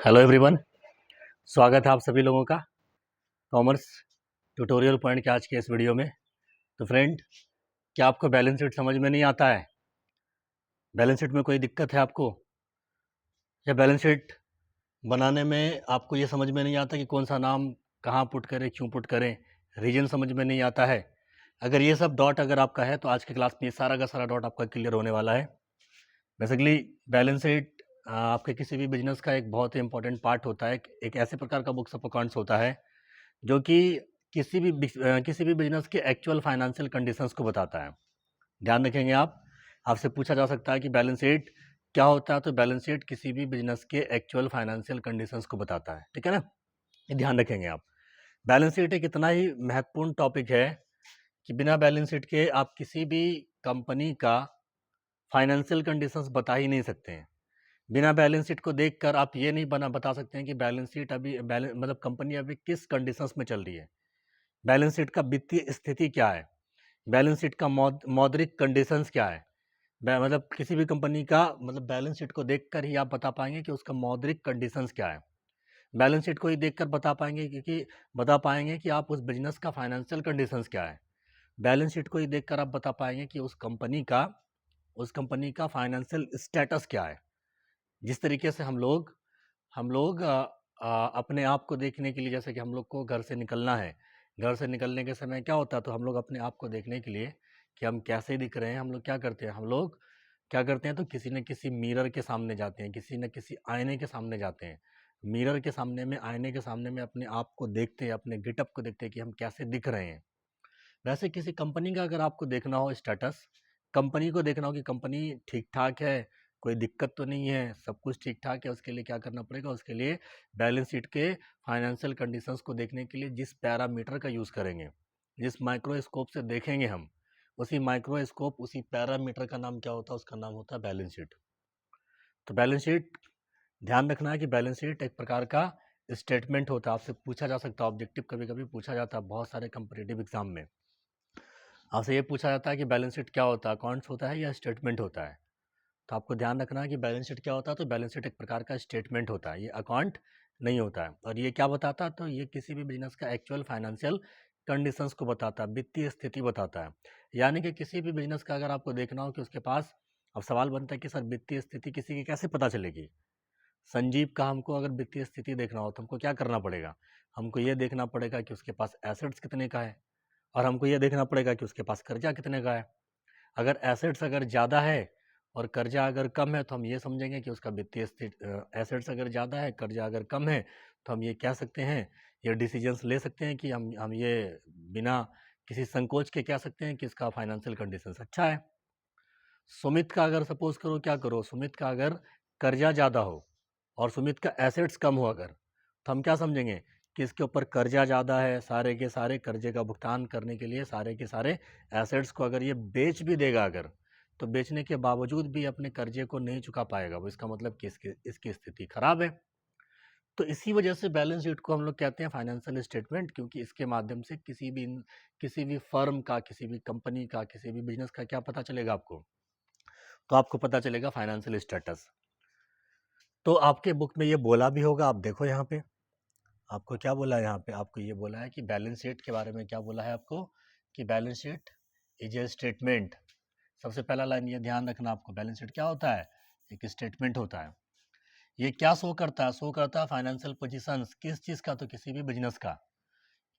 Hello everyone, स्वागत है आप सभी लोगों का कॉमर्स ट्यूटोरियल पॉइंट के आज के इस वीडियो में। तो फ्रेंड, क्या आपको बैलेंस शीट समझ में नहीं आता है? बैलेंस शीट में कोई दिक्कत है आपको? या बैलेंस शीट बनाने में आपको ये समझ में नहीं आता कि कौन सा नाम कहाँ पुट करें, क्यों पुट करें, रीजन समझ में नहीं आता है? अगर ये सब डॉट अगर आपका है तो आज की क्लास में ये सारा का सारा डॉट आपका क्लियर होने वाला है। बेसिकली बैलेंस शीट आपके किसी भी बिजनेस का एक बहुत ही इंपॉर्टेंट पार्ट होता है। एक ऐसे प्रकार का बुक्स ऑफ अकाउंट्स होता है जो कि किसी भी बिजनेस के एक्चुअल फाइनेंशियल कंडीशंस को बताता है। ध्यान रखेंगे आप। आपसे पूछा जा सकता है कि बैलेंस शीट क्या होता है, तो बैलेंस शीट किसी भी बिजनेस के एक्चुअल फाइनेंशियल कंडीशंस को बताता है। ठीक है ना, ये ध्यान रखेंगे आप। बैलेंस शीट एक इतना ही महत्वपूर्ण टॉपिक है कि बिना बैलेंस शीट के आप किसी भी कंपनी का फाइनेंशियल कंडीशंस बता ही नहीं सकते हैं। बिना बैलेंस शीट को देखकर आप ये नहीं बता सकते हैं कि बैलेंस शीट अभी मतलब कंपनी अभी किस कंडीशंस में चल रही है, बैलेंस शीट का वित्तीय स्थिति क्या है, बैलेंस शीट का मौद्रिक कंडीशंस क्या है। मतलब किसी भी कंपनी का मतलब बैलेंस शीट को देखकर ही आप बता पाएंगे कि उसका मौद्रिक कंडीशंस क्या है। बैलेंस शीट को ही देखकर बता पाएंगे कि आप उस बिजनेस का फाइनेंशियल कंडीशंस क्या है। बैलेंस शीट को ही देखकर आप बता पाएंगे कि उस कंपनी का फाइनेंशियल स्टेटस क्या है। जिस तरीके से हम लोग अपने आप को देखने के लिए, जैसे कि हम लोग को घर से निकलना है, घर से निकलने के समय क्या होता है, तो हम लोग अपने आप को देखने के लिए कि हम कैसे दिख रहे हैं, हम लोग क्या करते हैं, तो किसी न किसी मिरर के सामने जाते हैं, किसी न किसी आईने के सामने जाते हैं। मिरर के सामने में, आईने के सामने में अपने आप को देखते हैं, अपने गेटअप को देखते हैं कि हम कैसे दिख रहे हैं। वैसे किसी कंपनी का अगर आपको देखना हो स्टेटस, कंपनी को देखना हो कि कंपनी ठीक ठाक है, कोई दिक्कत तो नहीं है, सब कुछ ठीक ठाक है, उसके लिए क्या करना पड़ेगा, उसके लिए बैलेंस शीट के फाइनेंशियल कंडीशंस को देखने के लिए जिस पैरामीटर का यूज़ करेंगे, जिस माइक्रोस्कोप से देखेंगे हम, उसी पैरामीटर का नाम क्या होता है, उसका नाम होता है बैलेंस शीट। तो बैलेंस शीट, ध्यान रखना है कि बैलेंस शीट एक प्रकार का स्टेटमेंट होता है। आपसे पूछा जा सकता है, ऑब्जेक्टिव कभी कभी पूछा जाता है बहुत सारे कंपटीटिव एग्जाम में। आपसे ये पूछा जाता है कि बैलेंस शीट क्या होता है, अकाउंट्स होता है या स्टेटमेंट होता है। तो आपको ध्यान रखना है कि बैलेंस शीट क्या होता है, तो बैलेंस शीट एक प्रकार का स्टेटमेंट होता है, ये अकाउंट नहीं होता है। और ये क्या बताता है, तो ये किसी भी बिजनेस का एक्चुअल फाइनेंशियल कंडीशंस को बताता है, वित्तीय स्थिति बताता है। यानी कि किसी भी बिजनेस का अगर आपको देखना हो कि उसके पास, अब सवाल बनता है कि सर वित्तीय स्थिति किसी की कैसे पता चलेगी। संजीव का हमको अगर वित्तीय स्थिति देखना हो तो हमको क्या करना पड़ेगा, हमको ये देखना पड़ेगा कि उसके पास एसेट्स कितने का है, और हमको ये देखना पड़ेगा कि उसके पास कर्जा कितने का है। अगर एसेट्स अगर ज़्यादा है और कर्जा अगर कम है तो हम ये समझेंगे कि उसका वित्तीय स्थिति, एसेट्स अगर ज़्यादा है, कर्जा अगर कम है, तो हम ये कह सकते हैं, ये डिसीजंस ले सकते हैं कि हम ये बिना किसी संकोच के कह सकते हैं कि इसका फाइनेंशियल कंडीशंस अच्छा है। सुमित का अगर सपोज करो, क्या करो, सुमित का अगर कर्जा ज़्यादा हो और सुमित का एसेट्स कम हो अगर, तो हम क्या समझेंगे कि इसके ऊपर कर्जा ज़्यादा है, सारे के सारे कर्जे का भुगतान करने के लिए सारे के सारे एसेट्स को अगर ये बेच भी देगा अगर, तो बेचने के बावजूद भी अपने कर्जे को नहीं चुका पाएगा वो, इसका मतलब कि इसकी स्थिति खराब है। तो इसी वजह से बैलेंस शीट को हम लोग कहते हैं फाइनेंशियल स्टेटमेंट, क्योंकि इसके माध्यम से किसी भी फर्म का, किसी भी कंपनी का, किसी भी बिजनेस का क्या पता चलेगा आपको, तो आपको पता चलेगा फाइनेंशियल स्टेटस। तो आपके बुक में ये बोला भी होगा, आप देखो यहाँ पे आपको क्या बोला है, यहाँ पे आपको ये बोला है कि बैलेंस शीट के बारे में क्या बोला है आपको, कि balance sheet is a statement. सबसे पहला लाइन ये ध्यान रखना आपको, बैलेंस शीट क्या होता है, एक स्टेटमेंट होता है। ये क्या शो करता है, शो करता है फाइनेंशियल पोजीशंस, किस चीज़ का, तो किसी भी बिजनेस का।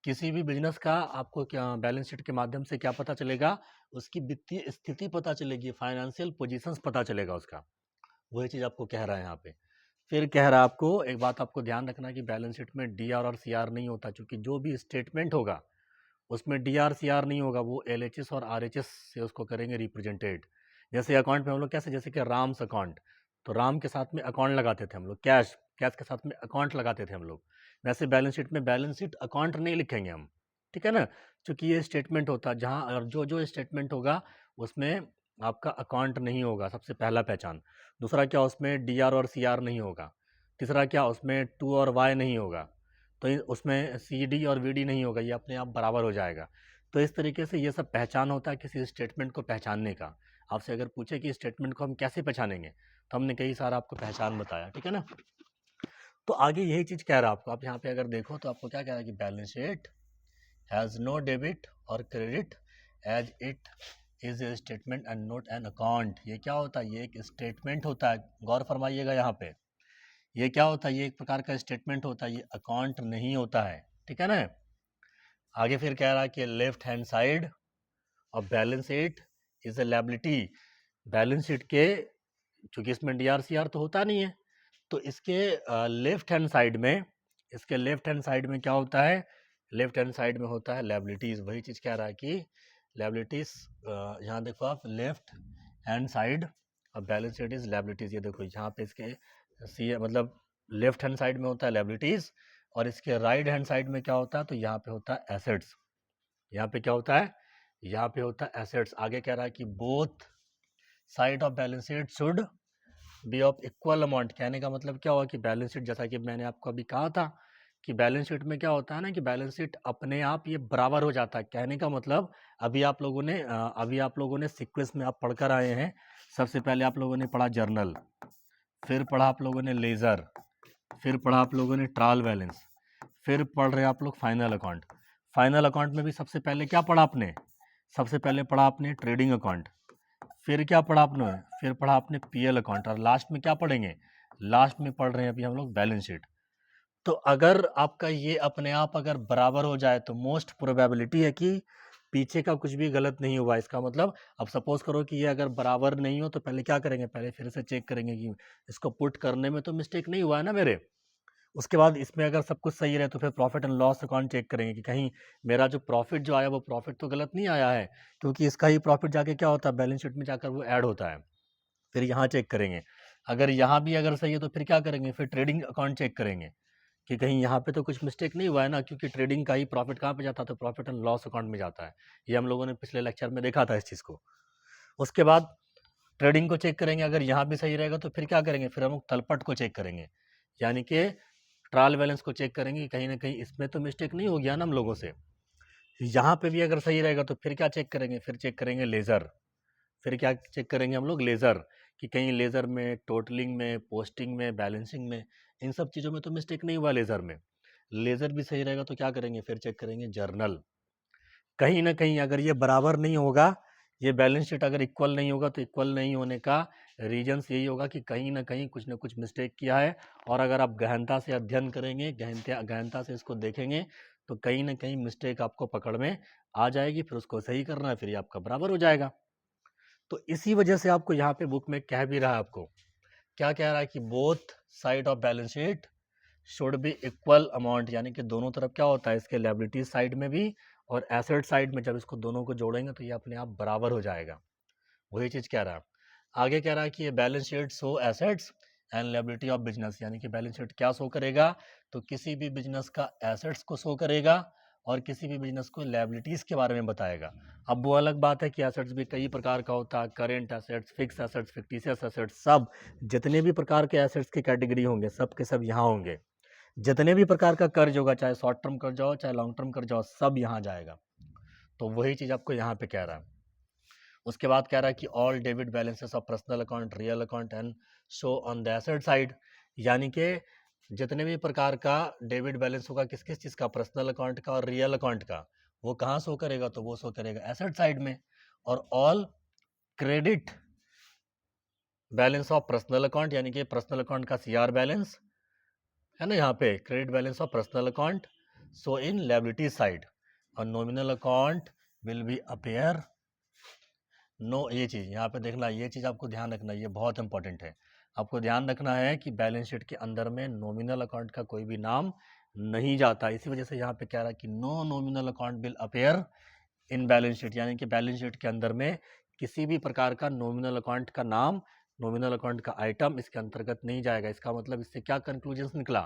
किसी भी बिजनेस का आपको क्या बैलेंस शीट के माध्यम से क्या पता चलेगा, उसकी वित्तीय स्थिति पता चलेगी, फाइनेंशियल पोजीशंस पता चलेगा उसका। वही चीज़ आपको कह रहा है यहाँ पे। फिर कह रहा है आपको एक बात आपको ध्यान रखना कि बैलेंस शीट में डी आर और सी आर नहीं होता, क्योंकि जो भी स्टेटमेंट होगा उसमें डी आर सी आर नहीं होगा, वो एल एच एस और आर एच एस से उसको करेंगे रिप्रेजेंटेड। जैसे अकाउंट में हम लोग कैसे, जैसे कि राम्स अकाउंट, तो राम के साथ में अकाउंट लगाते थे हम लोग, कैश कैश के साथ में अकाउंट लगाते थे हम लोग। वैसे बैलेंस शीट में बैलेंस शीट अकाउंट नहीं लिखेंगे हम, ठीक है ना, क्योंकि ये स्टेटमेंट होता है, जहाँ और जो जो स्टेटमेंट होगा उसमें आपका अकाउंट नहीं होगा, सबसे पहला पहचान। दूसरा क्या, उसमें डी आर और सी आर नहीं होगा। तीसरा क्या, उसमें टू और वाई नहीं होगा। तो उसमें सी डी और वी डी नहीं होगा, ये अपने आप बराबर हो जाएगा। तो इस तरीके से ये सब पहचान होता है किसी स्टेटमेंट को पहचानने का। आपसे अगर पूछे कि स्टेटमेंट को हम कैसे पहचानेंगे, तो हमने कई सारा आपको पहचान बताया, ठीक है ना। तो आगे यही चीज़ कह रहा है आपको। आप यहाँ पे अगर देखो तो आपको क्या कह रहा है कि balance sheet has no debit और credit as it is a statement and not an account. ये क्या होता है? ये एक स्टेटमेंट होता है, गौर फरमाइएगा यहाँ पे। ये क्या होता है? ये एक प्रकार का स्टेटमेंट होता है, ये अकाउंट नहीं होता है, ठीक है ना। आगे फिर कह रहा है कि लेफ्ट हैंड साइड और balance sheet is a liability. Balance sheet के, चूंकि इसमें DRCR तो होता नहीं है, तो इसके लेफ्ट हैंड साइड में, इसके लेफ्ट हैंड साइड में क्या होता है? लेफ्ट हैंड साइड में होता है लायबिलिटीज। वही चीज़ कह रहा है कि लायबिलिटीज, यहाँ देखो आप, लेफ्ट हैंड साइड और बैलेंस शीट इज लायबिलिटीज। ये देखो यहाँ पे इसके सी मतलब लेफ्ट हैंड साइड में होता है लायबिलिटीज और इसके राइट हैंड साइड में क्या होता है? तो यहाँ पे होता है एसेट्स। यहाँ पे क्या होता है? यहाँ पे होता है एसेट्स। आगे कह रहा है कि both side of balance sheet should be of equal amount. कहने का मतलब क्या हुआ कि बैलेंस शीट, जैसा कि मैंने आपको अभी कहा था कि बैलेंस शीट में क्या होता है ना कि बैलेंस शीट अपने आप ये बराबर हो जाता है। कहने का मतलब अभी आप लोगों ने सीक्वेंस में आप पढ़कर आए हैं। सबसे पहले आप लोगों ने पढ़ा जर्नल, फिर पढ़ा आप लोगों ने लेज़र, फिर पढ़ा आप लोगों ने ट्रायल बैलेंस, फिर पढ़ रहे आप लोग फाइनल अकाउंट। फाइनल अकाउंट में भी सबसे पहले क्या पढ़ा आपने? सबसे पहले पढ़ा आपने ट्रेडिंग अकाउंट, फिर क्या पढ़ा आपने? फिर पढ़ा आपने PL अकाउंट, और लास्ट में क्या पढ़ेंगे? लास्ट में पढ़ रहे हैं अभी हम लोग बैलेंस शीट। तो अगर आपका ये अपने आप अगर बराबर हो जाए तो मोस्ट प्रोबेबिलिटी है कि पीछे का कुछ भी गलत नहीं हुआ। इसका मतलब अब सपोज करो कि ये अगर बराबर नहीं हो तो पहले क्या करेंगे? पहले फिर से चेक करेंगे कि इसको पुट करने में तो मिस्टेक नहीं हुआ है ना मेरे। उसके बाद इसमें अगर सब कुछ सही रहे तो फिर profit and loss account check करेंगे कि कहीं मेरा जो प्रॉफिट जो आया वो प्रॉफिट तो गलत नहीं आया है, क्योंकि इसका ही प्रॉफिट जाके क्या होता है? बैलेंस शीट में जाकर वो ऐड होता है। फिर यहाँ चेक करेंगे, अगर यहाँ भी अगर सही है तो फिर क्या करेंगे? फिर ट्रेडिंग अकाउंट चेक करेंगे कि कहीं यहाँ पे तो कुछ मिस्टेक नहीं हुआ है ना, क्योंकि ट्रेडिंग का ही प्रॉफिट कहाँ पे जाता है? तो प्रॉफिट एंड लॉस अकाउंट में जाता है। ये हम लोगों ने पिछले लेक्चर में देखा था इस चीज़ को। उसके बाद ट्रेडिंग को चेक करेंगे, अगर यहाँ भी सही रहेगा तो फिर क्या करेंगे? फिर हम लोग तलपट को चेक करेंगे, यानी कि ट्रायल बैलेंस को चेक करेंगे कि कहीं ना कहीं इसमें तो मिस्टेक नहीं हो गया ना हम लोगों से। यहाँ पे भी अगर सही रहेगा तो फिर क्या चेक करेंगे? फिर चेक करेंगे लेज़र। फिर क्या चेक करेंगे हम लोग? लेज़र, कि कहीं लेज़र में, टोटलिंग में, पोस्टिंग में, बैलेंसिंग में, इन सब चीज़ों में तो मिस्टेक नहीं हुआ लेज़र में। लेज़र भी सही रहेगा तो क्या करेंगे? फिर चेक करेंगे जर्नल। कहीं ना कहीं अगर ये बराबर नहीं होगा, ये बैलेंस शीट अगर इक्वल नहीं होगा, तो इक्वल नहीं होने का रीजन्स यही होगा कि कहीं ना कहीं कुछ ना कुछ मिस्टेक किया है। और अगर आप गहनता से अध्ययन करेंगे, गहनता से इसको देखेंगे, तो कहीं ना कहीं मिस्टेक आपको पकड़ में आ जाएगी। फिर उसको सही करना है, फिर ये आपका बराबर हो जाएगा। तो इसी वजह से आपको यहाँ पे बुक में कह भी रहा है, आपको क्या कह रहा है कि both side of balance sheet should be equal amount, यानी कि दोनों तरफ क्या होता है? इसके लायबिलिटी साइड में भी और एसेट साइड में, जब इसको दोनों को जोड़ेंगे तो ये अपने आप बराबर हो जाएगा। वही चीज़ कह रहा है। आगे कह रहा है कि ये balance sheet show assets and liability of business, यानी कि बैलेंस शीट क्या शो करेगा? तो किसी भी बिजनेस का एसेट्स को शो करेगा और किसी भी बिजनेस को लायबिलिटीज़ के बारे में बताएगा। अब वो अलग बात है कि एसेट्स भी कई प्रकार का होता है, current assets, fix assets, fictitious assets, सब जितने भी प्रकार के एसेट्स की कैटेगरी होंगे सब के सब यहाँ होंगे। जितने भी प्रकार का कर्ज होगा, चाहे शॉर्ट टर्म कर्ज हो चाहे लॉन्ग टर्म कर्ज हो, सब यहाँ जाएगा। तो वही चीज़ आपको यहाँ पे कह रहा है। उसके बाद कह रहा है कि all debit balances of personal account, real account and show on the asset side, यानी कि जितने भी प्रकार का डेबिट बैलेंस होगा किस किस चीज़ का? पर्सनल अकाउंट का और रियल अकाउंट का, वो कहाँ शो करेगा? तो वो शो करेगा एसेट साइड में। और all credit balance of personal account, यानी कि पर्सनल अकाउंट का CR बैलेंस है ना, यहाँ पे credit balance of personal account so in liability side, और nominal account will be appear no. ये चीज़ यहाँ पे देखना, ये चीज़ आपको ध्यान रखना, ये बहुत इंपॉर्टेंट है। आपको ध्यान रखना है कि बैलेंस शीट के अंदर में नॉमिनल अकाउंट का कोई भी नाम नहीं जाता। इसी वजह से यहाँ पे कह रहा है कि no nominal account will appear in balance sheet, यानी कि बैलेंस शीट के अंदर में किसी भी प्रकार का नॉमिनल अकाउंट का नाम, नॉमिनल अकाउंट का आइटम इसके अंतर्गत नहीं जाएगा। इसका मतलब इससे क्या कंक्लूजन्स निकला?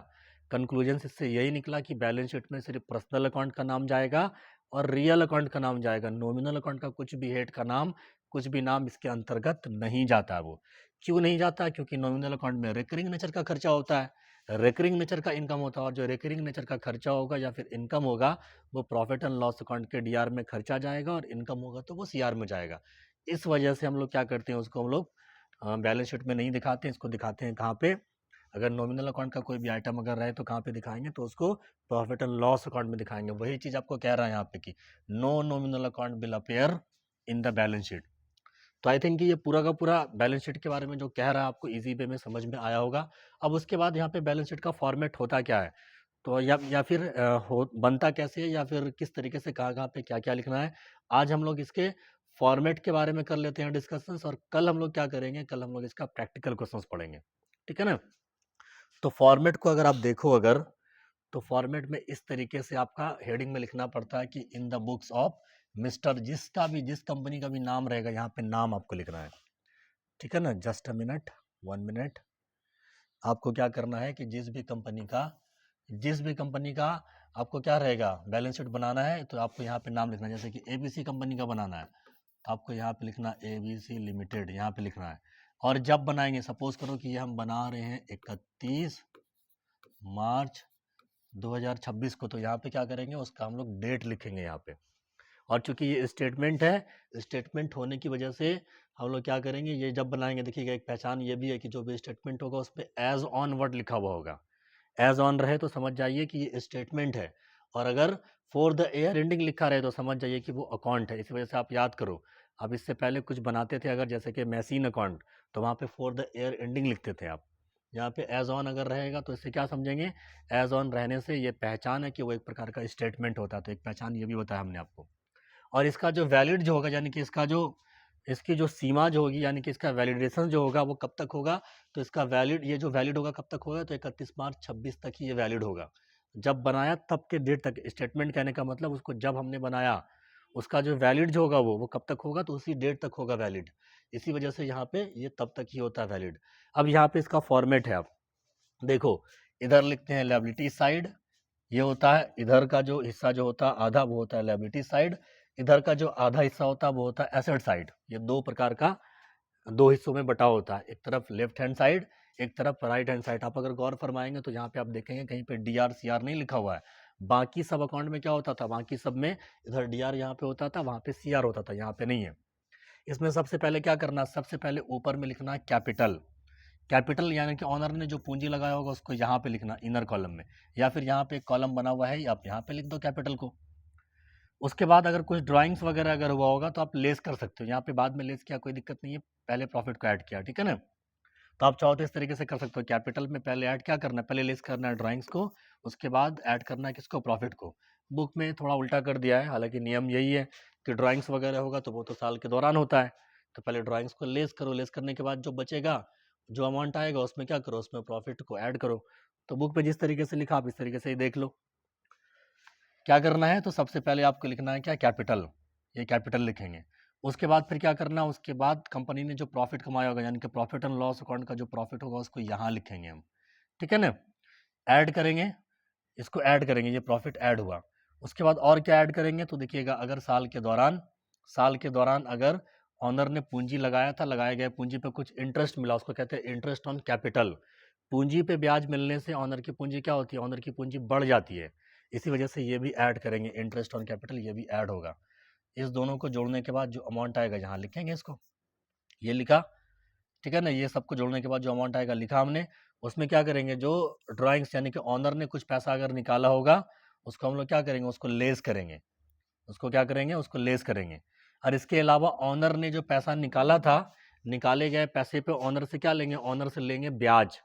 कंक्लूजन्स इससे यही निकला कि बैलेंस शीट में सिर्फ पर्सनल अकाउंट का नाम जाएगा और रियल अकाउंट का नाम जाएगा। नॉमिनल अकाउंट का कुछ भी हेड का नाम, कुछ भी नाम इसके अंतर्गत नहीं जाता। वो क्यों नहीं जाता? क्योंकि नॉमिनल अकाउंट में रिकरिंग नेचर का खर्चा होता है, रिकरिंग नेचर का इनकम होता है, और जो रिकरिंग नेचर का खर्चा होगा या फिर इनकम होगा वो प्रॉफिट एंड लॉस अकाउंट के DR में खर्चा जाएगा, और इनकम होगा तो वो CR में जाएगा। इस वजह से हम लोग क्या करते हैं, उसको हम लोग बैलेंस शीट में नहीं दिखाते हैं, इसको दिखाते हैं कहाँ पे? अगर नॉमिनल अकाउंट का कोई भी आइटम अगर रहे तो कहाँ पे दिखाएंगे, तो उसको प्रॉफिट एंड लॉस अकाउंट में दिखाएंगे। वही चीज़ आपको कह रहा है यहाँ पे कि no nominal account will appear in the balance sheet. तो आई थिंक ये पूरा का पूरा बैलेंस शीट के बारे में जो कह रहा है आपको इजी वे में समझ में आया होगा। अब उसके बाद यहाँ पे बैलेंस शीट का फॉर्मेट होता क्या है, तो या फिर बनता कैसे है, या फिर किस तरीके से कहाँ कहाँ पे क्या क्या लिखना है, आज हम लोग इसके फॉर्मेट के बारे में कर लेते हैं डिस्कशंस। और कल हम लोग क्या करेंगे, कल हम लोग इसका प्रैक्टिकल क्वेश्चंस पढ़ेंगे, ठीक है ना। तो फॉर्मेट को अगर आप देखो, अगर तो फॉर्मेट में इस तरीके से आपका हेडिंग में लिखना पड़ता है कि in the books of mister, जिस कंपनी का भी नाम रहेगा यहाँ पे नाम आपको लिखना है, ठीक है ना। Just a minute, 1 minute. आपको क्या करना है कि जिस भी कंपनी का आपको क्या रहेगा, बैलेंस शीट बनाना है, तो आपको यहाँ पे नाम लिखना है। जैसे कि ABC कंपनी का बनाना है तो आपको यहाँ पे लिखना ABC लिमिटेड, यहाँ पे लिखना है। और जब बनाएंगे, सपोज करो कि ये हम बना रहे हैं 31 मार्च 2026 को, तो यहाँ पे क्या करेंगे, उसका हम लोग डेट लिखेंगे यहाँ पे। और चूंकि ये स्टेटमेंट है, स्टेटमेंट होने की वजह से हम लोग क्या करेंगे, ये जब बनाएंगे, देखिएगा एक पहचान ये भी है कि जो भी स्टेटमेंट होगा उस पर एज ऑन वर्ड लिखा हुआ होगा। एज ऑन रहे तो समझ जाइए कि ये स्टेटमेंट है, और अगर फॉर द ईयर एंडिंग लिखा रहे तो समझ जाइए कि वो अकाउंट है। इसी वजह से आप याद करो, अब इससे पहले कुछ बनाते थे अगर, जैसे कि मैसीन अकाउंट, तो वहाँ पे फॉर द ईयर एंडिंग लिखते थे आप। यहाँ पे एज ऑन अगर रहेगा तो इससे क्या समझेंगे, एज ऑन रहने से ये पहचान है कि वो एक प्रकार का स्टेटमेंट होता है। तो एक पहचान ये भी बताया हमने आपको। और इसका जो वैलिड जो होगा, यानी कि इसकी जो सीमा जो होगी, यानी कि इसका वैलिडेशन जो होगा वो कब तक होगा, तो इसका ये जो वैलिड होगा कब तक होगा, तो 31 मार्च 26 तक ही ये वैलिड होगा। जब बनाया तब के डेट तक, स्टेटमेंट कहने का मतलब उसको जब हमने बनाया उसका जो वैलिड जो होगा वो कब तक होगा, तो उसी डेट तक होगा वैलिड। इसी वजह से यहाँ पे ये तब तक ही होता है वैलिड। अब यहाँ पे इसका फॉर्मेट है, आप देखो, इधर लिखते हैं लायबिलिटी साइड, ये होता है इधर का जो हिस्सा जो होता है आधा, वो होता है लायबिलिटी साइड। इधर का जो आधा हिस्सा होता है वो होता है एसेट साइड। ये दो प्रकार का, दो हिस्सों में बटा होता है, एक तरफ लेफ्ट हैंड साइड, एक तरफ राइट हैंड साइड। आप अगर गौर फरमाएंगे तो यहाँ पे आप देखेंगे कहीं पे DRCR नहीं लिखा हुआ है। बाकी सब अकाउंट में क्या होता था, बाकी सब में इधर DR यहाँ पे होता था, वहाँ पे CR होता था, यहाँ पे नहीं है। इसमें सबसे पहले क्या करना, सबसे पहले ऊपर में लिखना कैपिटल। कैपिटल यानी कि ऑनर ने जो पूंजी लगाया होगा उसको यहाँ पे लिखना इनर कॉलम में, या फिर यहाँ पे एक कॉलम बना हुआ है, आप यहाँ पे लिख दो कैपिटल को। उसके बाद अगर कुछ ड्राइंग्स वगैरह अगर हुआ होगा तो आप लेस कर सकते हो, यहाँ पे बाद में लेस किया कोई दिक्कत नहीं है, पहले प्रॉफिट को ऐड किया, ठीक है ना। तो आप चाहो तो इस तरीके से कर सकते हो, कैपिटल में पहले ऐड क्या करना है, पहले लेस करना है ड्राइंग्स को, उसके बाद ऐड करना है किसको, प्रॉफिट को। बुक में थोड़ा उल्टा कर दिया है, हालांकि नियम यही है कि ड्राइंग्स वगैरह होगा तो वो तो साल के दौरान होता है। तो पहले ड्राइंग्स को लेस करो, लेस करने के बाद जो बचेगा, जो अमाउंट आएगा उसमें क्या करो, उसमें प्रॉफिट को ऐड करो। तो बुक में जिस तरीके से लिखा आप इस तरीके से ही देख लो क्या करना है। तो सबसे पहले आपको लिखना है क्या, कैपिटल, ये कैपिटल लिखेंगे। उसके बाद फिर क्या करना है, उसके बाद कंपनी ने जो प्रॉफिट कमाया होगा, यानी कि प्रॉफिट एंड लॉस अकाउंट का जो प्रॉफिट होगा उसको यहाँ लिखेंगे हम, ठीक है ना। ऐड करेंगे, इसको ऐड करेंगे, ये प्रॉफिट ऐड हुआ। उसके बाद और क्या ऐड करेंगे, तो देखिएगा अगर साल के दौरान अगर ऑनर ने पूंजी लगाया था, लगाए गए पूंजी पे कुछ इंटरेस्ट मिला, उसको कहते हैं इंटरेस्ट ऑन कैपिटल। पूंजी पे ब्याज मिलने से ऑनर की पूंजी क्या होती है, ऑनर की पूंजी बढ़ जाती है। इसी वजह से ये भी ऐड करेंगे, इंटरेस्ट ऑन कैपिटल, ये भी ऐड होगा। इस दोनों को जोड़ने के बाद जो अमाउंट आएगा यहाँ लिखेंगे इसको, ये लिखा, ठीक है ना। ये सबको जोड़ने के बाद जो अमाउंट आएगा लिखा हमने। उसमें क्या करेंगे, जो ड्राइंग्स यानी कि ऑनर ने कुछ पैसा अगर निकाला होगा उसको हम लोग क्या करेंगे, उसको लेस करेंगे, उसको क्या करेंगे, उसको लेस करेंगे। और इसके अलावा ऑनर ने जो पैसा निकाला था, निकाले गए पैसे पे ऑनर से क्या लेंगे, ऑनर से लेंगे ब्याज।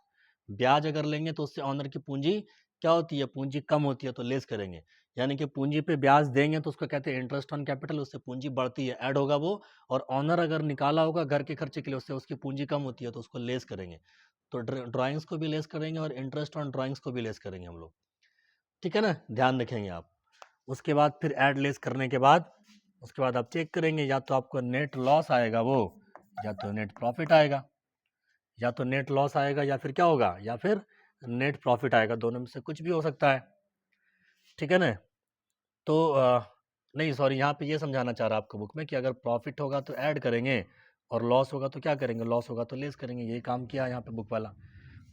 ब्याज अगर लेंगे तो उससे ऑनर की पूंजी क्या होती है, पूंजी कम होती है, तो लेस करेंगे। यानी कि पूंजी पे ब्याज देंगे तो उसको कहते हैं इंटरेस्ट ऑन कैपिटल, उससे पूंजी बढ़ती है, ऐड होगा वो। और ऑनर अगर निकाला होगा घर के खर्चे के लिए, उससे उसकी पूंजी कम होती है तो उसको लेस करेंगे। तो ड्राइंग्स को भी लेस करेंगे और इंटरेस्ट ऑन ड्राइंग्स को भी लेस करेंगे हम लोग, ठीक है ना, ध्यान रखेंगे आप। उसके बाद फिर ऐड लेस करने के बाद उसके बाद आप चेक करेंगे, या तो आपको नेट लॉस आएगा वो, या तो नेट प्रॉफिट आएगा, या तो नेट लॉस आएगा, या फिर क्या होगा, या फिर नेट प्रॉफिट आएगा, दोनों में से कुछ भी हो सकता है, ठीक है ना। तो नहीं सॉरी, यहाँ पे ये समझाना चाह रहा आपको बुक में कि अगर प्रॉफिट होगा तो ऐड करेंगे और लॉस होगा तो क्या करेंगे, लॉस होगा तो लेस करेंगे, यही काम किया यहाँ पे बुक वाला।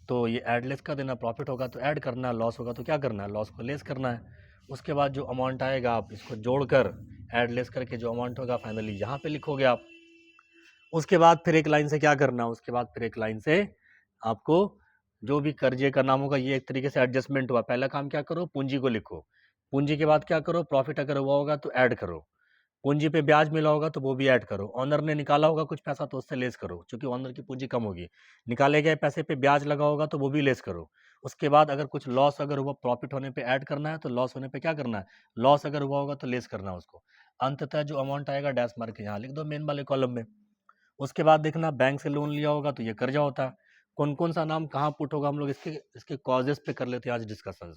तो ये ऐड लेस कर देना, प्रॉफिट होगा तो ऐड करना, लॉस होगा तो क्या करना है, लॉस को लेस करना है। उसके बाद जो अमाउंट आएगा आप इसको जोड़कर ऐड लेस करके जो अमाउंट होगा फाइनली यहाँ पे लिखोगे आप। उसके बाद फिर एक लाइन से क्या करना है, उसके बाद फिर एक लाइन से आपको जो भी कर्जे का नाम होगा, ये एक तरीके से एडजस्टमेंट हुआ। पहला काम क्या करो, पूंजी को लिखो, पूंजी के बाद क्या करो, प्रॉफिट अगर हुआ होगा तो ऐड करो, पूंजी पे ब्याज मिला होगा तो वो भी ऐड करो, ऑनर ने निकाला होगा कुछ पैसा तो उससे लेस करो, क्योंकि ऑनर की पूंजी कम होगी, निकाले गए पैसे पे ब्याज लगा होगा तो वो भी लेस करो। उसके बाद अगर कुछ लॉस अगर हुआ, प्रॉफिट होने पे ऐड करना है, तो लॉस होने पे क्या करना है, लॉस अगर हुआ होगा तो लेस करना है उसको। अंततः जो अमाउंट आएगा डैश मार के यहाँ लिख दो मेन वाले कॉलम में। उसके बाद देखना, बैंक से लोन लिया होगा तो ये कर्जा होता है। कौन कौन सा नाम कहाँ पुट होगा, हम लोग इसके इसके कॉजेस पे कर लेते हैं आज डिस्कशन,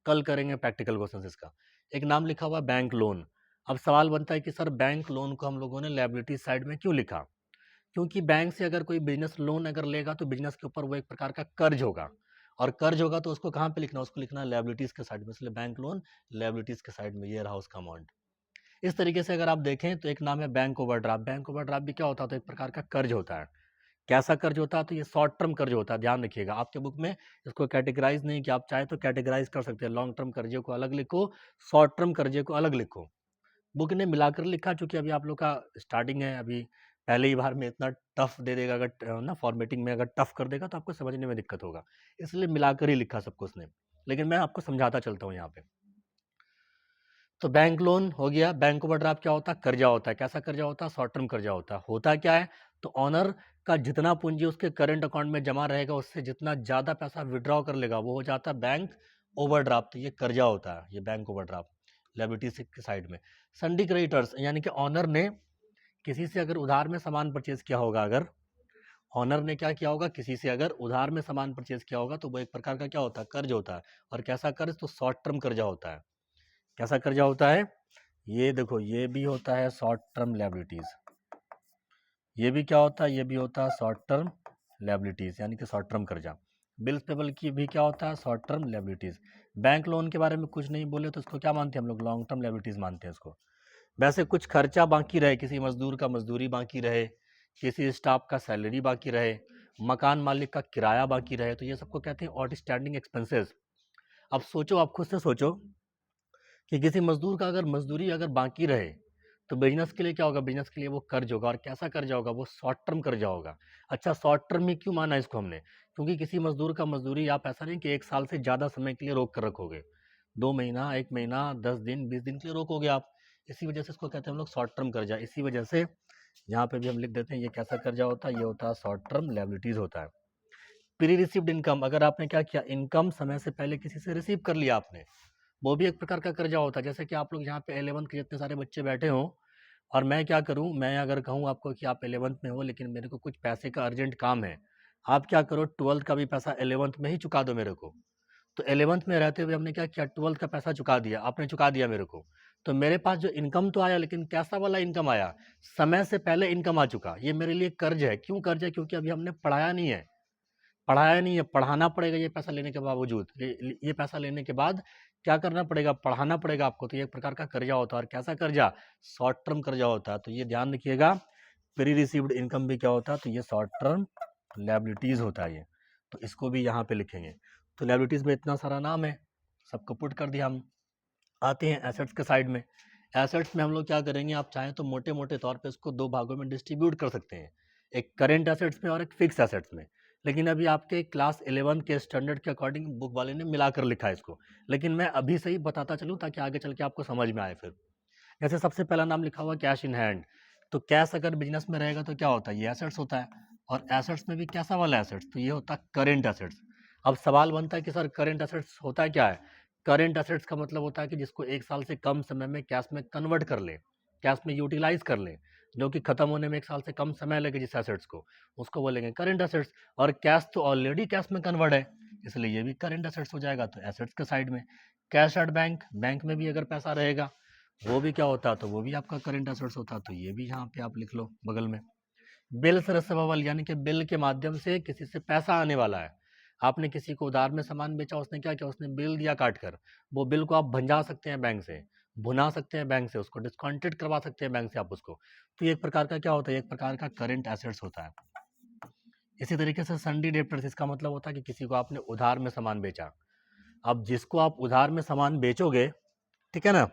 कल करेंगे प्रैक्टिकल क्वेश्चन इसका। एक नाम लिखा हुआ बैंक लोन। अब सवाल बनता है कि सर बैंक लोन को हम लोगों ने लायबिलिटी साइड में क्यों लिखा, क्योंकि बैंक से अगर कोई बिजनेस लोन अगर लेगा तो बिजनेस के ऊपर वो एक प्रकार का कर्ज होगा, और कर्ज होगा तो उसको कहाँ पे लिखना, उसको लिखना है लायबिलिटीज के साइड में, इसलिए बैंक लोन लायबिलिटीज के साइड में, ये रहा उसका अमाउंट। इस तरीके से अगर आप देखें तो एक नाम है बैंक ओवरड्राफ्ट। बैंक ओवरड्राफ्ट भी क्या होता है, तो एक प्रकार का कर्ज होता है। कैसा कर्ज होता है, तो ये शॉर्ट टर्म कर्ज होता है, ध्यान रखिएगा। आपके बुक में इसको कैटेगराइज नहीं किया, आप चाहे तो कैटेगराइज कर सकते हैं, लॉन्ग टर्म कर्जे को अलग लिखो, शॉर्ट टर्म कर्जे को अलग लिखो। बुक ने मिलाकर लिखा, चूंकि अभी आप लोग का स्टार्टिंग है, अभी पहले ही बार में इतना टफ दे देगा, अगर ना फॉर्मेटिंग में अगर टफ कर देगा तो आपको समझने में दिक्कत होगा, इसलिए मिलाकर ही लिखा सब कुछ ने। लेकिन मैं आपको समझाता चलता हूँ यहाँ पे। तो बैंक लोन हो गया। बैंक ओवरड्राफ्ट क्या होता है, कर्जा होता है। कैसा कर्जा होता है, शॉर्ट टर्म कर्जा होता है। होता क्या है, तो ऑनर का जितना पूंजी उसके करंट अकाउंट में जमा रहेगा, उससे जितना ज़्यादा पैसा विड्रॉ कर लेगा वो हो जाता है बैंक ओवरड्राफ्ट। तो ये कर्जा होता है, ये बैंक ओवरड्राफ्ट लायबिलिटी के साइड में। सन्डी क्रेडिटर्स, यानी कि ऑनर ने किसी से अगर उधार में सामान परचेज किया होगा, अगर ऑनर ने क्या किया होगा, किसी से अगर उधार में सामान परचेज किया होगा, तो वो एक प्रकार का क्या होता है, कर्ज होता है। और कैसा कर्ज, तो शॉर्ट टर्म कर्जा होता है। कैसा कर्जा होता है, ये देखो, ये भी होता है शॉर्ट टर्म लायबिलिटीज, ये भी क्या होता है, ये भी होता है शॉर्ट टर्म लायबिलिटीज, यानी कि शॉर्ट टर्म कर्जा। बिल्स पेबल की भी क्या होता है, short term liabilities. Bank loan के बारे में कुछ नहीं बोले तो इसको क्या मानते हैं हम लोग, लॉन्ग टर्म लायबिलिटीज मानते हैं इसको। वैसे कुछ खर्चा बाकी रहे, किसी मजदूर का मजदूरी बाकी रहे, किसी स्टाफ का सैलरी बाकी रहे, मकान मालिक का किराया बाकी रहे, तो ये सबको कहते हैं आउटस्टैंडिंग एक्सपेंसेस। अब सोचो, आप खुद से सोचो कि किसी मजदूर का अगर मजदूरी अगर बाकी रहे, तो बिजनेस के लिए क्या होगा, बिजनेस के लिए वो कर्ज होगा। और कैसा कर्जा होगा, वो शॉर्ट टर्म कर्जा होगा। अच्छा, शॉर्ट टर्म में क्यों माना इसको हमने, क्योंकि किसी मजदूर का मजदूरी आप ऐसा नहीं कि 1 साल से ज़्यादा समय के लिए रोक कर रखोगे, 2 महीना, 1 महीना, 10 दिन, 20 दिन के लिए रोकोगे आप। इसी वजह से इसको कहते हैं हम लोग शॉर्ट टर्म कर्जा। इसी वजह से यहाँ पे भी हम लिख देते हैं, ये कैसा कर्जा होता है, ये होता है शॉर्ट टर्म लायबिलिटीज होता है। प्री रिसीव्ड इनकम, अगर आपने क्या किया, इनकम समय से पहले किसी से रिसीव कर लिया आपने, वो भी एक प्रकार का कर्जा होता है। जैसे कि आप लोग यहाँ पे 11th के जितने सारे बच्चे बैठे हों, और मैं क्या करूँ, मैं अगर कहूँ आपको कि आप 11th में हो लेकिन मेरे को कुछ पैसे का अर्जेंट काम है, आप क्या करो, 12th का भी पैसा 11th में ही चुका दो मेरे को। तो 11th में रहते हुए हमने क्या किया, 12th का पैसा चुका दिया, आपने चुका दिया मेरे को, तो मेरे पास जो इनकम तो आया, लेकिन कैसा वाला इनकम आया, समय से पहले इनकम आ चुका। ये मेरे लिए कर्ज है। क्यों कर्ज है, क्योंकि अभी हमने पढ़ाया नहीं है, पढ़ाया नहीं है, पढ़ाना पड़ेगा ये पैसा लेने के बावजूद, ये पैसा लेने के बाद क्या करना पड़ेगा, पढ़ाना पड़ेगा आपको। तो ये एक प्रकार का कर्जा होता है। और कैसा कर्जा, शॉर्ट टर्म कर्जा होता है। तो ये ध्यान रखिएगा, प्री रिसीव्ड इनकम भी क्या होता है, तो ये शॉर्ट टर्म लायबिलिटीज होता है ये। तो इसको भी यहाँ पे लिखेंगे। तो लायबिलिटीज में इतना सारा नाम है, सबको पुट कर दिया हम। आते हैं एसेट्स के साइड में। एसेट्स में हम लोग क्या करेंगे, आप चाहें तो मोटे मोटे तौर पे इसको 2 भागों में डिस्ट्रीब्यूट कर सकते हैं, एक करेंट एसेट्स में और एक फिक्स एसेट्स में। लेकिन अभी आपके क्लास 11 के स्टैंडर्ड के अकॉर्डिंग बुक वाले ने मिलाकर लिखा है इसको, लेकिन मैं अभी से ही बताता चलूँ ताकि आगे चल के आपको समझ में आए। फिर जैसे सबसे पहला नाम लिखा हुआ कैश इन हैंड। तो कैश अगर बिजनेस में रहेगा तो क्या होता है, ये एसेट्स होता है। और एसेट्स में भी कैसा वाला एसेट्स, तो ये होता है करेंट एसेट्स। अब सवाल बनता है कि सर करेंट एसेट्स होता है क्या है। करेंट एसेट्स का मतलब होता है कि जिसको 1 साल से कम समय में कैश में कन्वर्ट कर ले, कैश में यूटिलाइज कर ले, जो कि खत्म होने में 1 साल से कम समय लगे जिस एसेट्स को, उसको बोलेंगे करेंट एसेट्स। और कैश तो ऑलरेडी कैश में कन्वर्ट है, इसलिए ये भी करेंट एसेट्स हो जाएगा। तो एसेट्स के साइड में कैश एट बैंक, बैंक में भी अगर पैसा रहेगा वो भी क्या होता है, तो वो भी आपका करेंट एसेट्स होता है। तो ये भी यहाँ पे आप लिख लो बगल में। बिल से रिसीवेबल, यानी कि बिल के माध्यम से किसी से पैसा आने वाला है। आपने किसी को उधार में सामान बेचा, उसने क्या किया, उसने बिल दिया काट कर, वो बिल को आप भंजा सकते हैं बैंक से, भुना सकते हैं बैंक से, उसको डिस्काउंटेड करवा सकते हैं बैंक से आप उसको। तो ये एक प्रकार का क्या होता है, एक प्रकार का करेंट एसेट्स होता है। इसी तरीके से सन्डी डेप्टर्स, इसका मतलब होता है कि किसी को आपने उधार में सामान बेचा। अब जिसको आप उधार में सामान बेचोगे, ठीक है ना,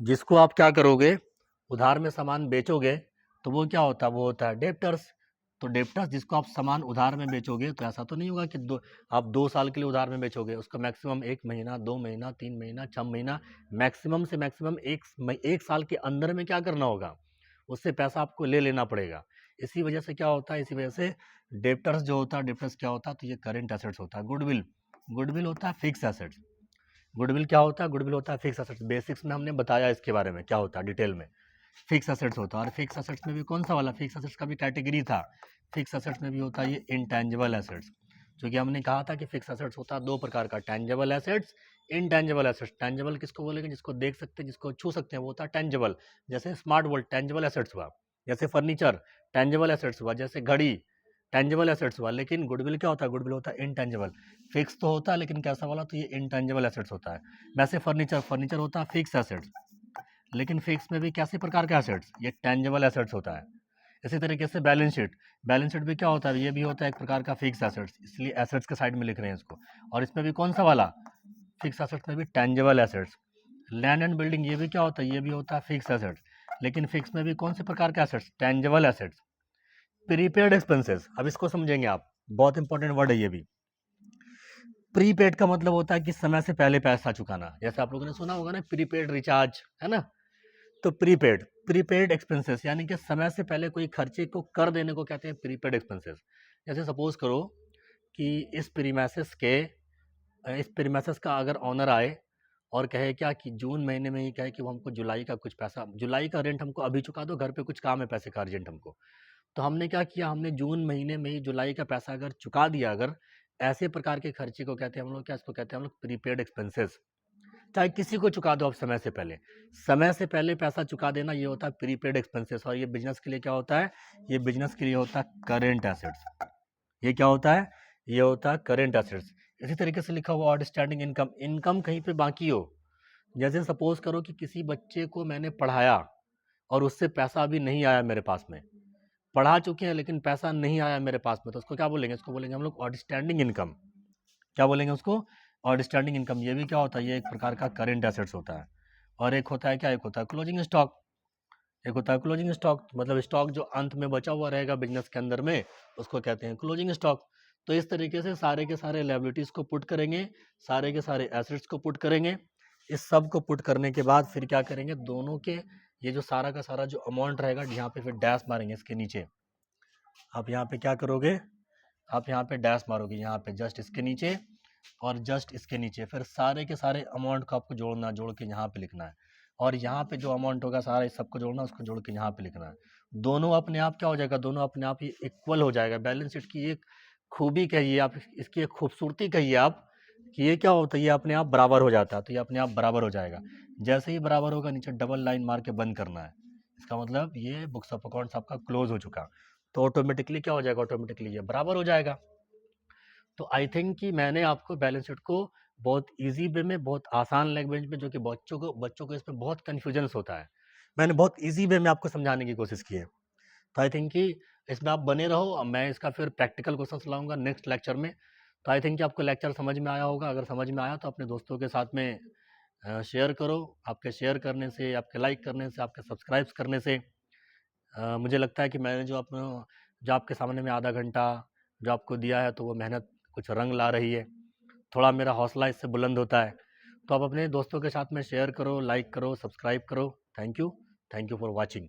जिसको आप क्या करोगे, उधार में सामान बेचोगे, तो वो क्या होता है, वो होता है डेप्टर्स। तो डेप्टर्स जिसको आप सामान उधार में बेचोगे तो ऐसा तो नहीं होगा कि आप 2 साल के लिए उधार में बेचोगे, उसको मैक्सिमम 1 महीना, 2 महीना, 3 महीना, 6 महीना, मैक्सिमम से मैक्सिमम 1 साल के अंदर में क्या करना होगा, उससे पैसा आपको ले लेना पड़ेगा। इसी वजह से क्या होता है, इसी वजह से डेप्टर्स जो होता है, डेप्टर्स क्या होता है, तो ये करेंट एसेट्स होता है। गुडविल होता है फिक्स एसेट्स। गुडविल क्या होता है, गुडविल होता है फिक्स एसेट्स। बेसिक्स में हमने बताया इसके बारे में क्या होता है डिटेल में। फिक्स एसेट्स होता है, और फिक्स एसेट्स में भी कौन सा वाला, फिक्स एसेट्स का भी कैटेगरी था। फिक्स एसेट्स में भी होता है ये इंटेंजिबल एसेट्स, क्योंकि हमने कहा था कि फिक्स एसेट्स होता है 2 प्रकार का, tangible assets, intangible assets. Tangible किसको बोलेंगे, जिसको देख सकते हैं, जिसको छू सकते हैं, वो होता है टेंजिबल। जैसे स्मार्ट वॉच टेंजिबल एसेट्स हुआ, जैसे फर्नीचर टेंजिबल एसेट्स हुआ, जैसे घड़ी टेंजिबल एसेट्स हुआ। लेकिन गुडविल क्या होता है, गुडविल होता है इनटेंजिबल। फिक्स तो होता है लेकिन कैसा वाला, तो ये इनटेंजिबल एसेट्स होता है। वैसे फर्नीचर होता है फिक्स एसेट्स, लेकिन फिक्स में भी कैसे प्रकार के एसेट्स, ये टेंजिबल एसेट्स होता है। इसी तरीके से बैलेंस शीट भी क्या होता है, ये भी होता है एक प्रकार का फिक्स एसेट्स, इसलिए एसेट्स के साइड में लिख रहे हैं इसको। और इसमें भी कौन सा वाला, फिक्स एसेट्स में भी tangible assets. Land and building ये भी क्या होता है, ये भी होता है फिक्स एसेट्स, लेकिन फिक्स में भी कौन से प्रकार के assets, tangible assets. Prepaid expenses, अब इसको समझेंगे आप, बहुत इंपॉर्टेंट वर्ड है ये भी। प्रीपेड का मतलब होता है कि समय से पहले पैसा चुकाना, जैसे आप लोगों ने सुना होगा ना, प्रीपेड रिचार्ज, है ना। तो प्रीपेड एक्सपेंसेस यानी कि समय से पहले कोई खर्चे को कर देने को कहते हैं प्रीपेड एक्सपेंसेस। जैसे सपोज करो कि इस प्रीमाइसेस का अगर ऑनर आए और कहे क्या कि जून महीने में ही कहे कि वो हमको जुलाई का कुछ पैसा, जुलाई का रेंट हमको अभी चुका दो, घर पे कुछ काम है पैसे का अर्जेंट हमको। तो हमने क्या किया, हमने जून महीने में ही जुलाई का पैसा अगर चुका दिया, अगर ऐसे प्रकार के खर्चे को कहते हैं हम लोग, क्या इसको कहते हैं हम लोग, प्रीपेड एक्सपेंसेस। चाहे किसी को चुका दो आप समय से पहले पैसा चुका देना, ये होता है प्रीपेड एक्सपेंसेस। और ये बिजनेस के लिए क्या होता है, ये बिजनेस के लिए होता है करेंट एसेट्स। ये क्या होता है, ये होता है करेंट एसेट्स। इसी तरीके से लिखा हुआ आउटस्टैंडिंग इनकम, इनकम कहीं पे बाकी हो, जैसे सपोज करो कि किसी बच्चे को मैंने पढ़ाया और उससे पैसा अभी नहीं आया मेरे पास में, पढ़ा चुके हैं लेकिन पैसा नहीं आया मेरे पास में, तो उसको क्या बोलेंगे, उसको बोलेंगे हम लोग आउटस्टैंडिंग इनकम। क्या बोलेंगे उसको, आउटस्टैंडिंग इनकम। ये भी क्या होता है, ये एक प्रकार का करेंट एसेट्स होता है। और एक होता है क्या, एक होता है क्लोजिंग स्टॉक। एक होता है क्लोजिंग स्टॉक, मतलब स्टॉक जो अंत में बचा हुआ रहेगा बिजनेस के अंदर में, उसको कहते हैं क्लोजिंग स्टॉक। तो इस तरीके से सारे के सारे लायबिलिटीज को पुट करेंगे, सारे के सारे एसेट्स को पुट करेंगे। इस सब को पुट करने के बाद फिर क्या करेंगे, दोनों के ये जो सारा का सारा जो अमाउंट रहेगा, यहाँ पे फिर डैश मारेंगे इसके नीचे। आप यहाँ पे क्या करोगे, आप यहाँ पे डैश मारोगे, यहाँ पे जस्ट इसके नीचे और जस्ट इसके नीचे, फिर सारे के सारे अमाउंट को आपको जोड़ना, जोड़ के यहाँ पे लिखना है। और यहाँ पे जो अमाउंट होगा सारा इस सबको जोड़ना, उसको जोड़ के यहाँ पे लिखना है। दोनों अपने आप क्या हो जाएगा, दोनों अपने आप ही इक्वल हो जाएगा। बैलेंस शीट की एक खूबी कहिए आप, इसकी एक खूबसूरती कहिए आप, कि ये क्या होता है, ये अपने आप बराबर हो जाता है। तो ये अपने आप बराबर हो जाएगा, जैसे ही बराबर होगा नीचे डबल लाइन मार के बंद करना है। इसका मतलब ये बुक्स ऑफ अकाउंट्स आपका क्लोज हो चुका, तो ऑटोमेटिकली क्या हो जाएगा, ऑटोमेटिकली ये बराबर हो जाएगा। तो आई थिंक कि मैंने आपको बैलेंस शीट को बहुत इजी वे में, बहुत आसान लैंग्वेज में, जो कि बच्चों को इसमें बहुत कन्फ्यूजन होता है, मैंने बहुत इजी वे में आपको समझाने की कोशिश की है। तो आई थिंक कि इसमें आप बने रहो, अब मैं इसका फिर प्रैक्टिकल क्वेश्चन लाऊंगा नेक्स्ट लेक्चर में। तो आई थिंक कि आपको लेक्चर समझ में आया होगा। अगर समझ में आया तो अपने दोस्तों के साथ में शेयर करो। आपके शेयर करने से, आपके लाइक करने से, आपके सब्सक्राइब करने से मुझे लगता है कि मैंने जो आपके सामने में आधा घंटा जो आपको दिया है, तो वो मेहनत कुछ रंग ला रही है, थोड़ा मेरा हौसला इससे बुलंद होता है। तो आप अपने दोस्तों के साथ में शेयर करो, लाइक करो, सब्सक्राइब करो। Thank you for watching.